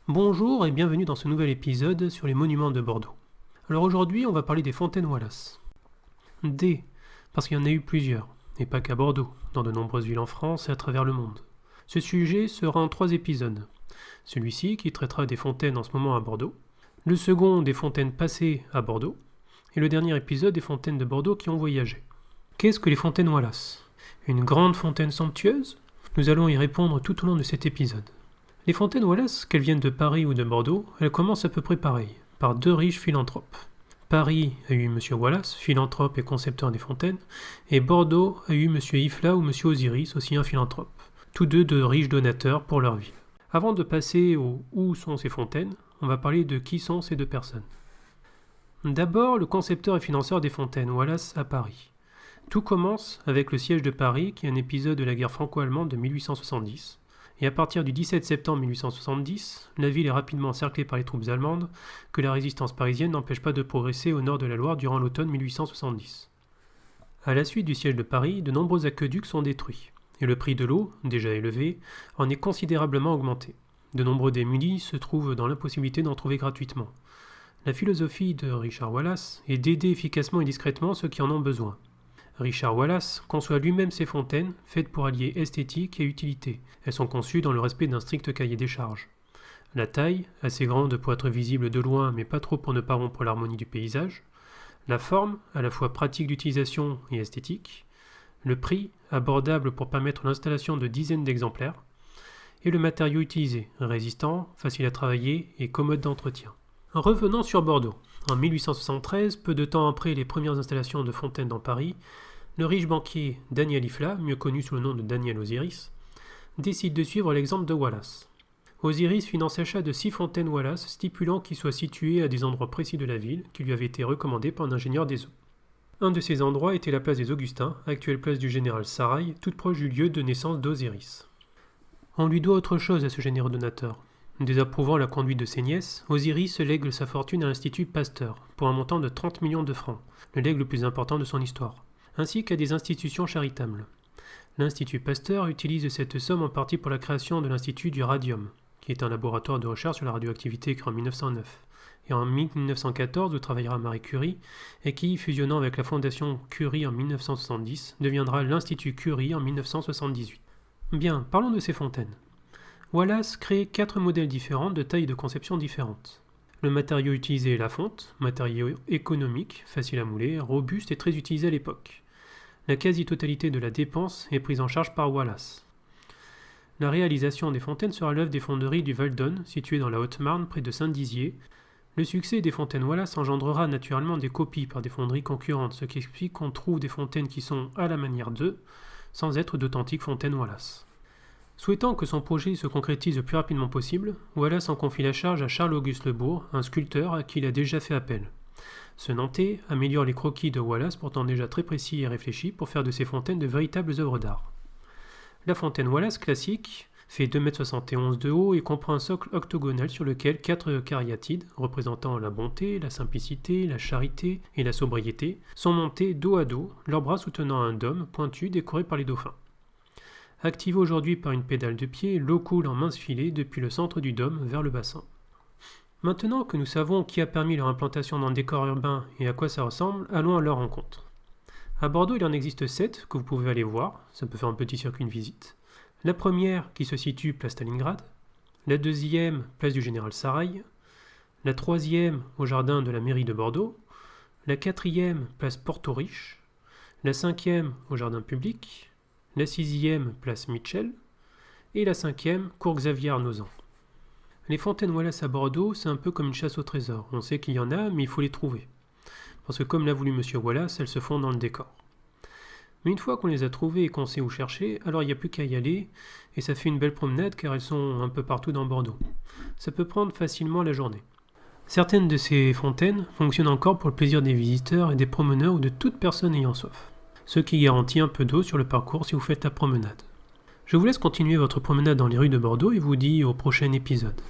Bonjour et bienvenue dans ce nouvel épisode sur les monuments de Bordeaux. Alors aujourd'hui, on va parler des fontaines Wallace. Parce qu'il y en a eu plusieurs, et pas qu'à Bordeaux, dans de nombreuses villes en France et à travers le monde. Ce sujet sera en 3 épisodes. Celui-ci qui traitera des fontaines en ce moment à Bordeaux, le second des fontaines passées à Bordeaux, et le dernier épisode des fontaines de Bordeaux qui ont voyagé. Qu'est-ce que les fontaines Wallace ? Une grande fontaine somptueuse ? Nous allons y répondre tout au long de cet épisode. Les fontaines Wallace, qu'elles viennent de Paris ou de Bordeaux, elles commencent à peu près pareil, par 2 riches philanthropes. Paris a eu M. Wallace, philanthrope et concepteur des fontaines, et Bordeaux a eu M. Ifla ou M. Osiris, aussi un philanthrope, tous deux de riches donateurs pour leur ville. Avant de passer au « où sont ces fontaines », on va parler de qui sont ces 2 personnes. D'abord, le concepteur et financeur des fontaines Wallace à Paris. Tout commence avec le siège de Paris, qui est un épisode de la guerre franco-allemande de 1870. Et à partir du 17 septembre 1870, la ville est rapidement encerclée par les troupes allemandes, que la résistance parisienne n'empêche pas de progresser au nord de la Loire durant l'automne 1870. À la suite du siège de Paris, de nombreux aqueducs sont détruits, et le prix de l'eau, déjà élevé, en est considérablement augmenté. De nombreux démunis se trouvent dans l'impossibilité d'en trouver gratuitement. La philosophie de Richard Wallace est d'aider efficacement et discrètement ceux qui en ont besoin. Richard Wallace conçoit lui-même ses fontaines, faites pour allier esthétique et utilité. Elles sont conçues dans le respect d'un strict cahier des charges. La taille, assez grande pour être visible de loin mais pas trop pour ne pas rompre l'harmonie du paysage. La forme, à la fois pratique d'utilisation et esthétique. Le prix, abordable pour permettre l'installation de dizaines d'exemplaires. Et le matériau utilisé, résistant, facile à travailler et commode d'entretien. Revenons sur Bordeaux. En 1873, peu de temps après les premières installations de fontaines dans Paris, le riche banquier Daniel Ifla, mieux connu sous le nom de Daniel Osiris, décide de suivre l'exemple de Wallace. Osiris finance l'achat de 6 fontaines Wallace, stipulant qu'ils soient situés à des endroits précis de la ville qui lui avaient été recommandés par un ingénieur des eaux. Un de ces endroits était la place des Augustins, actuelle place du général Sarail, toute proche du lieu de naissance d'Osiris. On lui doit autre chose à ce généreux donateur. Désapprouvant la conduite de ses nièces, Osiris lègue sa fortune à l'Institut Pasteur, pour un montant de 30 millions de francs, le legs le plus important de son histoire, ainsi qu'à des institutions charitables. L'Institut Pasteur utilise cette somme en partie pour la création de l'Institut du Radium, qui est un laboratoire de recherche sur la radioactivité créé en 1909, et en 1914 où travaillera Marie Curie, et qui, fusionnant avec la Fondation Curie en 1970, deviendra l'Institut Curie en 1978. Bien, parlons de ces fontaines. Wallace crée 4 modèles différents de tailles de conception différentes. Le matériau utilisé est la fonte, matériau économique, facile à mouler, robuste et très utilisé à l'époque. La quasi-totalité de la dépense est prise en charge par Wallace. La réalisation des fontaines sera l'œuvre des fonderies du Val d'Aune, situées dans la Haute-Marne, près de Saint-Dizier. Le succès des fontaines Wallace engendrera naturellement des copies par des fonderies concurrentes, ce qui explique qu'on trouve des fontaines qui sont à la manière d'eux, sans être d'authentiques fontaines Wallace. Souhaitant que son projet se concrétise le plus rapidement possible, Wallace en confie la charge à Charles-Auguste Lebourg, un sculpteur à qui il a déjà fait appel. Ce Nantais améliore les croquis de Wallace, pourtant déjà très précis et réfléchis, pour faire de ces fontaines de véritables œuvres d'art. La fontaine Wallace classique fait 2,71 m de haut et comprend un socle octogonal sur lequel 4 cariatides, représentant la bonté, la simplicité, la charité et la sobriété, sont montés dos à dos, leurs bras soutenant un dôme pointu décoré par les dauphins. Activée aujourd'hui par une pédale de pied, l'eau coule en minces filets depuis le centre du dôme vers le bassin. Maintenant que nous savons qui a permis leur implantation dans le décor urbain et à quoi ça ressemble, allons à leur rencontre. À Bordeaux, il en existe 7 que vous pouvez aller voir, ça peut faire un petit circuit de visite. La première qui se situe place Stalingrad, la deuxième place du général Sarail, la troisième au jardin de la mairie de Bordeaux, la quatrième place Porto-Riche, la cinquième au jardin public, la 6e place Mitchell, et la 5e cours Xavier Arnozan. Les fontaines Wallace à Bordeaux, c'est un peu comme une chasse au trésor. On sait qu'il y en a, mais il faut les trouver. Parce que comme l'a voulu M. Wallace, elles se font dans le décor. Mais une fois qu'on les a trouvées et qu'on sait où chercher, alors il n'y a plus qu'à y aller, et ça fait une belle promenade car elles sont un peu partout dans Bordeaux. Ça peut prendre facilement la journée. Certaines de ces fontaines fonctionnent encore pour le plaisir des visiteurs et des promeneurs ou de toute personne ayant soif. Ce qui garantit un peu d'eau sur le parcours si vous faites la promenade. Je vous laisse continuer votre promenade dans les rues de Bordeaux et vous dis au prochain épisode.